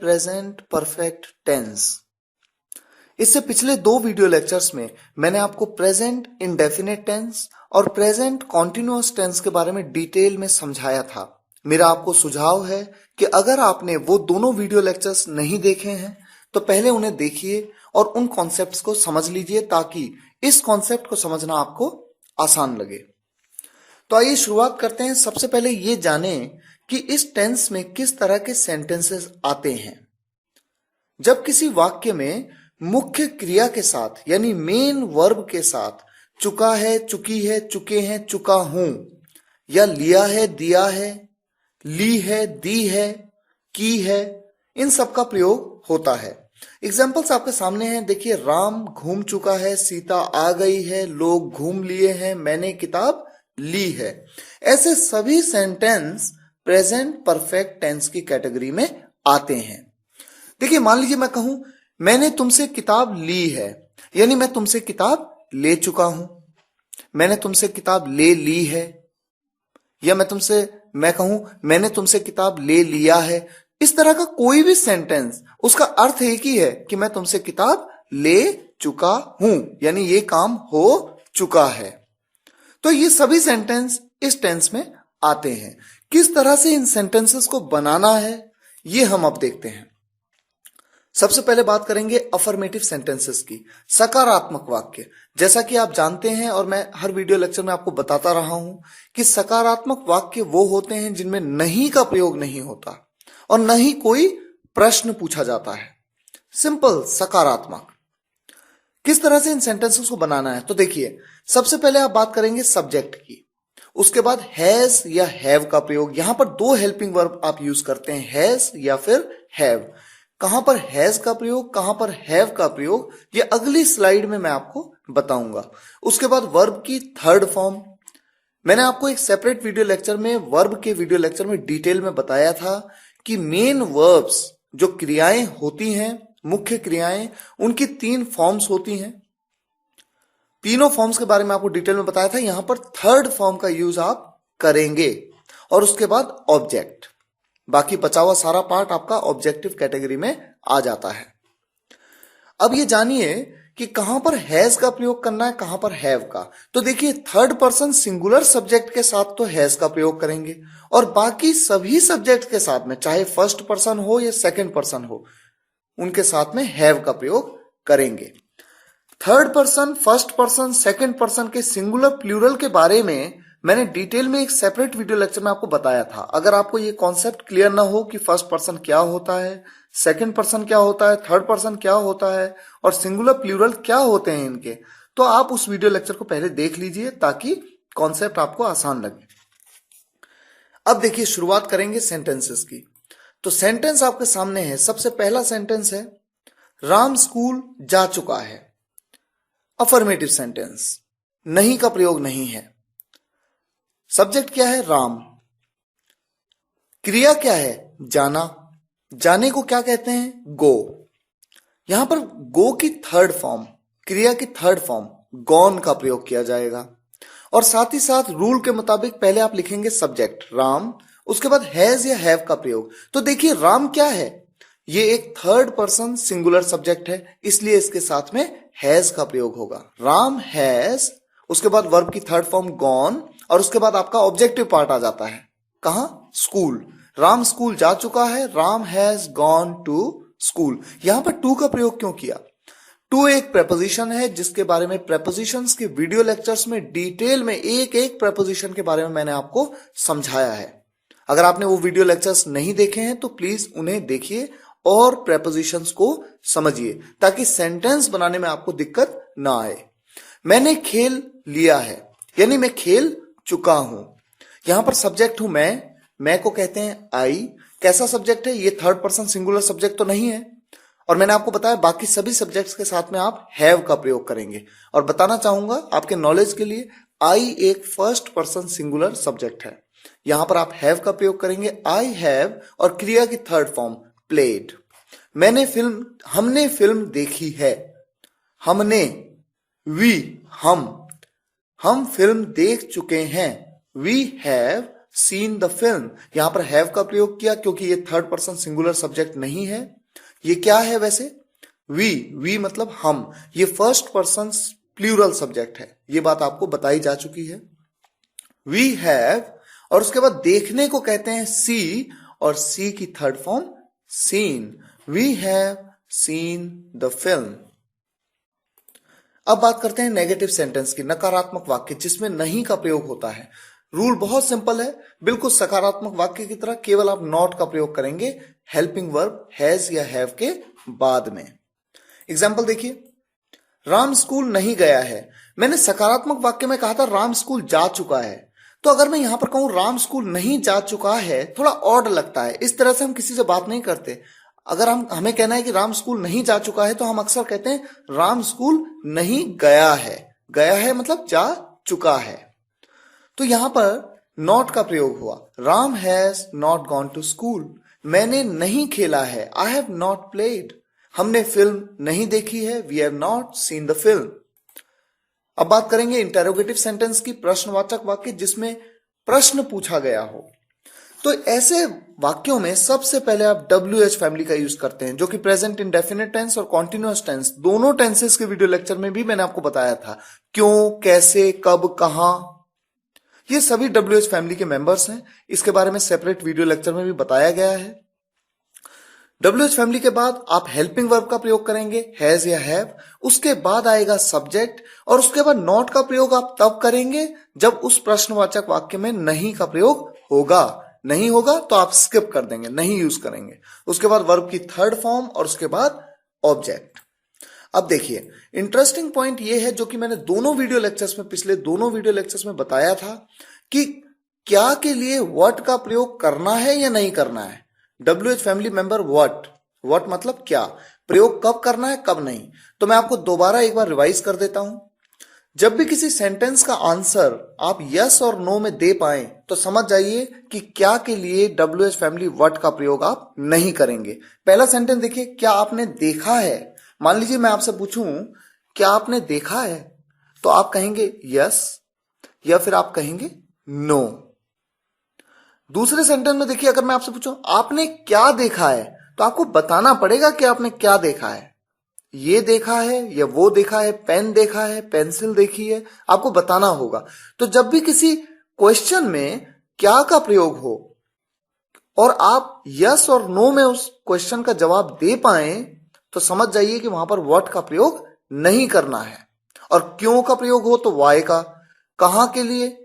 Present perfect tense. इससे पिछले 2 video lectures में मैंने आपको प्रेजेंट इंडेफिनिट टेंस और प्रेजेंट कॉन्टिन्यूअस टेंस के बारे में डिटेल में समझाया था। मेरा आपको सुझाव है कि अगर आपने वो दोनों वीडियो लेक्चर्स नहीं देखे हैं तो पहले उन्हें देखिए और उन कॉन्सेप्ट्स को समझ लीजिए ताकि इस कॉन्सेप्ट को समझना आपको आसान लगे। तो आइए शुरुआत करते हैं। सबसे पहले ये जानें कि इस टेंस में किस तरह के सेंटेंसेस आते हैं। जब किसी वाक्य में मुख्य क्रिया के साथ यानी मेन वर्ब के साथ चुका है, चुकी है, चुके हैं, चुका हूं या लिया है, दिया है, ली है, दी है, की है, इन सब का प्रयोग होता है। एग्जाम्पल्स आपके सामने हैं। देखिए, राम घूम चुका है, सीता आ गई है, लोग घूम लिए हैं, मैंने किताब ली है। ऐसे सभी सेंटेंस प्रेजेंट परफेक्ट टेंस की कैटेगरी में आते हैं। देखिए, मान लीजिए मैं कहूं मैंने तुमसे किताब ली है, यानी मैं तुमसे किताब ले चुका हूं। मैंने तुमसे किताब ले ली है, या मैं कहूं मैंने तुमसे किताब ले लिया है। इस तरह का कोई भी सेंटेंस, उसका अर्थ एक ही है कि मैं तुमसे किताब ले चुका हूं, यानी ये काम हो चुका है। तो ये सभी सेंटेंस इस टेंस में आते हैं। किस तरह से इन सेंटेंसेस को बनाना है ये हम अब देखते हैं। सबसे पहले बात करेंगे अफर्मेटिव सेंटेंसेस की, सकारात्मक वाक्य। जैसा कि आप जानते हैं और मैं हर वीडियो लेक्चर में आपको बताता रहा हूं कि सकारात्मक वाक्य वो होते हैं जिनमें नहीं का प्रयोग नहीं होता और न ही कोई प्रश्न पूछा जाता है। सिंपल सकारात्मक। किस तरह से इन सेंटेंसेस को बनाना है तो देखिए, सबसे पहले आप बात करेंगे सब्जेक्ट की, उसके बाद हैज या हैव का प्रयोग। यहां पर 2 हेल्पिंग वर्ब आप यूज करते हैं, हैज या फिर हैव। कहां पर हैज का प्रयोग, कहां पर हैव का प्रयोग, ये अगली स्लाइड में मैं आपको बताऊंगा। उसके बाद वर्ब की थर्ड फॉर्म। मैंने आपको एक सेपरेट वीडियो लेक्चर में, वर्ब के वीडियो लेक्चर में डिटेल में बताया था कि मेन वर्ब्स जो क्रियाएं होती हैं, मुख्य क्रियाएं, उनकी 3 फॉर्म्स होती हैं। तीनों फॉर्म्स के बारे में आपको डिटेल में बताया था। यहां पर थर्ड फॉर्म का यूज आप करेंगे और उसके बाद ऑब्जेक्ट। बाकी बचा हुआ सारा पार्ट आपका ऑब्जेक्टिव कैटेगरी में आ जाता है। अब ये जानिए कि कहां पर हैज का प्रयोग करना है, कहां पर हैव का। तो देखिए, थर्ड पर्सन सिंगुलर सब्जेक्ट के साथ तो हैज का प्रयोग करेंगे और बाकी सभी सब्जेक्ट के साथ में, चाहे फर्स्ट पर्सन हो या सेकंड पर्सन हो, उनके साथ में हैव का प्रयोग करेंगे। Third person, first person, second person के सिंगुलर प्लूरल के बारे में मैंने डिटेल में एक सेपरेट वीडियो लेक्चर में आपको बताया था। अगर आपको ये कॉन्सेप्ट क्लियर ना हो कि फर्स्ट पर्सन क्या होता है, सेकंड पर्सन क्या होता है, थर्ड पर्सन क्या होता है और सिंगुलर प्लूरल क्या होते हैं इनके, तो आप उस वीडियो लेक्चर को पहले देख लीजिए ताकि कॉन्सेप्ट आपको आसान लगे। अब देखिए, शुरुआत करेंगे सेंटेंसेस की। तो सेंटेंस आपके सामने है। सबसे पहला सेंटेंस है, राम स्कूल जा चुका है। अफर्मेटिव सेंटेंस, नहीं का प्रयोग नहीं है। सब्जेक्ट क्या है, राम। क्रिया क्या है, जाना। जाने को क्या कहते हैं, गो। यहां पर गो की थर्ड फॉर्म, क्रिया की थर्ड फॉर्म गॉन का प्रयोग किया जाएगा। और साथ ही साथ रूल के मुताबिक पहले आप लिखेंगे सब्जेक्ट राम, उसके बाद हैज या हैव का प्रयोग। तो देखिए, राम क्या है, ये एक थर्ड पर्सन सिंगुलर सब्जेक्ट है, इसलिए इसके साथ में हैज का प्रयोग होगा। राम हैज, उसके बाद वर्ब की थर्ड फॉर्म गॉन और उसके बाद आपका ऑब्जेक्टिव पार्ट आ जाता है। कहां, स्कूल। राम स्कूल जा चुका है, Ram has gone to school. यहां पर टू का प्रयोग क्यों किया? टू एक प्रेपोजिशन है जिसके बारे में प्रेपोजिशंस के वीडियो लेक्चर्स में डिटेल में एक एक प्रेपोजिशन के बारे में मैंने आपको समझाया है। अगर आपने वो वीडियो लेक्चर्स नहीं देखे हैं तो प्लीज उन्हें देखिए और प्रेपोजिशंस को समझिए ताकि सेंटेंस बनाने में आपको दिक्कत ना आए। मैंने खेल लिया है, यानी मैं खेल चुका हूं। यहां पर सब्जेक्ट हूं मैं को कहते हैं आई। कैसा सब्जेक्ट है, ये थर्ड पर्सन सिंगुलर सब्जेक्ट तो नहीं है। और मैंने आपको बताया बाकी सभी सब्जेक्ट्स के साथ में आप हैव का प्रयोग करेंगे। और बताना चाहूंगा आपके नॉलेज के लिए, आई एक फर्स्ट पर्सन सिंगुलर सब्जेक्ट है। यहां पर आप हैव का प्रयोग करेंगे, आई हैव, और क्रिया की थर्ड फॉर्म प्लेड। हमने फिल्म देखी है। हमने, वी, हम फिल्म देख चुके हैं। We have seen the film. यहां पर हैव का प्रयोग किया क्योंकि ये थर्ड पर्सन सिंगुलर सब्जेक्ट नहीं है। ये क्या है वैसे? वी मतलब हम। ये फर्स्ट पर्सन प्लूरल सब्जेक्ट है, ये बात आपको बताई जा चुकी है। वी हैव, और उसके बाद देखने को कहते हैं सी, और सी की third form seen. We have seen the film. अब बात करते हैं नेगेटिव सेंटेंस की, नकारात्मक वाक्य जिसमें नहीं का प्रयोग होता है। रूल बहुत सिंपल है, बिल्कुल सकारात्मक वाक्य की तरह, केवल आप नॉट का प्रयोग करेंगे हेल्पिंग वर्ब हैज या हैव के बाद में। एग्जाम्पल देखिए, राम स्कूल नहीं गया है। मैंने सकारात्मक वाक्य में कहा था राम स्कूल जा चुका है, तो अगर मैं यहां पर कहूं राम स्कूल नहीं जा चुका है, थोड़ा ऑड लगता है। इस तरह से हम किसी से बात नहीं करते। अगर हमें कहना है कि राम स्कूल नहीं जा चुका है, तो हम अक्सर कहते हैं राम स्कूल नहीं गया है। गया है मतलब जा चुका है। तो यहां पर नॉट का प्रयोग हुआ, Ram has not gone to school. मैंने नहीं खेला है, आई हैव नॉट प्लेड। हमने फिल्म नहीं देखी है, we have not seen the film. अब बात करेंगे इंटेरोगेटिव सेंटेंस की, प्रश्नवाचक वाक्य जिसमें प्रश्न पूछा गया हो। तो ऐसे वाक्यों में सबसे पहले आप WH फैमिली का यूज करते हैं, जो कि प्रेजेंट इंडेफिनिट टेंस और कॉन्टिन्यूअस टेंस, दोनों टेंसेस के वीडियो लेक्चर में भी मैंने आपको बताया था। क्यों, कैसे, कब, कहां, ये सभी WH फैमिली के मेंबर्स हैं। इसके बारे में सेपरेट वीडियो लेक्चर में भी बताया गया है। WH फैमिली के बाद आप हेल्पिंग वर्ब का प्रयोग करेंगे, हैज या हैव। उसके बाद आएगा सब्जेक्ट, और उसके बाद नॉट का प्रयोग आप तब करेंगे जब उस प्रश्नवाचक वाक्य में नहीं का प्रयोग होगा। नहीं होगा तो आप स्किप कर देंगे, नहीं यूज करेंगे। उसके बाद वर्ब की थर्ड फॉर्म, और उसके बाद ऑब्जेक्ट। अब देखिए, इंटरेस्टिंग पॉइंट ये है, जो कि मैंने दोनों वीडियो लेक्चर्स में, पिछले दोनों वीडियो लेक्चर्स में बताया था, कि क्या के लिए व्हाट का प्रयोग करना है या नहीं करना है। WH फैमिली मेंबर व्हाट मतलब क्या, प्रयोग कब करना है कब नहीं। तो मैं आपको दोबारा एक बार रिवाइज कर देता हूं। जब भी किसी सेंटेंस का आंसर आप यस और नो में दे पाए, तो समझ जाइए कि क्या के लिए WH फैमिली व्हाट का प्रयोग आप नहीं करेंगे। पहला सेंटेंस देखिए, क्या आपने देखा है। मान लीजिए मैं आपसे पूछूं क्या आपने देखा है, तो आप कहेंगे यस या फिर आप कहेंगे नो। दूसरे सेंटेंस में देखिए, अगर मैं आपसे पूछूं आपने क्या देखा है, तो आपको बताना पड़ेगा कि आपने क्या देखा है। ये देखा है या वो देखा है, पेन देखा है, पेंसिल देखी है, आपको बताना होगा। तो जब भी किसी क्वेश्चन में क्या का प्रयोग हो और आप यस और नो में उस क्वेश्चन का जवाब दे पाए, तो समझ जाइए कि वहां पर व्हाट का प्रयोग नहीं करना है। और क्यों का प्रयोग हो तो वाई का, कहां के लिए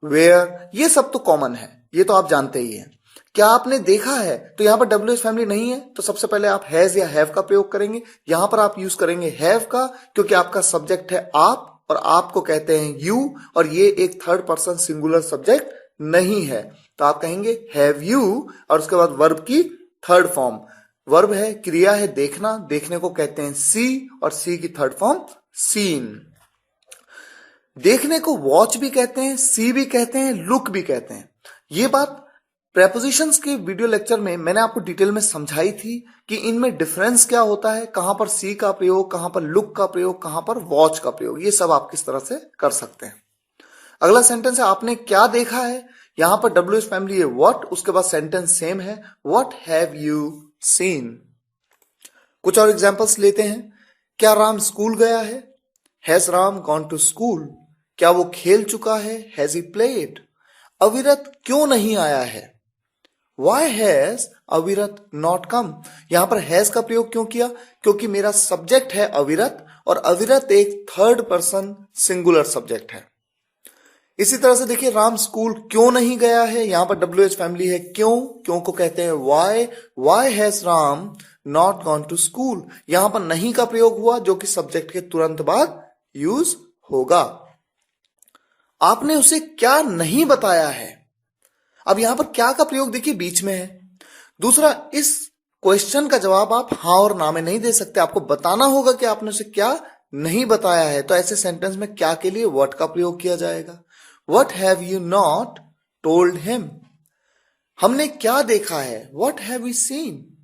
वेयर, ये सब तो कॉमन है, ये तो आप जानते ही हैं। क्या आपने देखा है, तो यहां पर WH फैमिली नहीं है, तो सबसे पहले आप हैज या हैव का प्रयोग करेंगे। यहां पर आप यूज करेंगे हैव का, क्योंकि आपका सब्जेक्ट है आप, और आपको कहते हैं यू, और ये एक थर्ड पर्सन सिंगुलर सब्जेक्ट नहीं है। तो आप कहेंगे हैव यू, और उसके बाद वर्ब की थर्ड फॉर्म। वर्ब है, क्रिया है देखना, देखने को कहते हैं सी, और सी की थर्ड फॉर्म सीन। देखने को वॉच भी कहते हैं, सी भी कहते हैं, लुक भी कहते हैं। ये बात प्रेपोजिशंस के वीडियो लेक्चर में मैंने आपको डिटेल में समझाई थी कि इनमें डिफरेंस क्या होता है, कहां पर सी का प्रयोग, कहां पर लुक का प्रयोग, कहां पर वॉच का प्रयोग, ये सब आप किस तरह से कर सकते हैं। अगला सेंटेंस है आपने क्या देखा है। यहां पर WH फैमिली है व्हाट, उसके बाद सेंटेंस सेम है, व्हाट हैव यू सीन। कुछ और एग्जांपल्स लेते हैं। क्या राम स्कूल गया है, has Ram gone to school. क्या वो खेल चुका है, हैज ही प्लेड। अविरत क्यों नहीं आया है, Why has अविरत not come। यहां पर हैज का प्रयोग क्यों किया, क्योंकि मेरा सब्जेक्ट है अविरत, और अविरत एक थर्ड पर्सन सिंगुलर सब्जेक्ट है। इसी तरह से देखिए, राम स्कूल क्यों नहीं गया है, यहां पर WH फैमिली है क्यों, क्यों को कहते हैं why has Ram not gone to school। यहां पर नहीं का प्रयोग हुआ, जो कि सब्जेक्ट के तुरंत बाद यूज होगा। आपने उसे क्या नहीं बताया है। अब यहां पर क्या का प्रयोग देखिए बीच में है। दूसरा, इस क्वेश्चन का जवाब आप हां और ना में नहीं दे सकते, आपको बताना होगा कि आपने उसे क्या नहीं बताया है। तो ऐसे सेंटेंस में क्या के लिए व्हाट का प्रयोग किया जाएगा। What have you not told him. हमने क्या देखा है, व्हाट हैव वी सीन।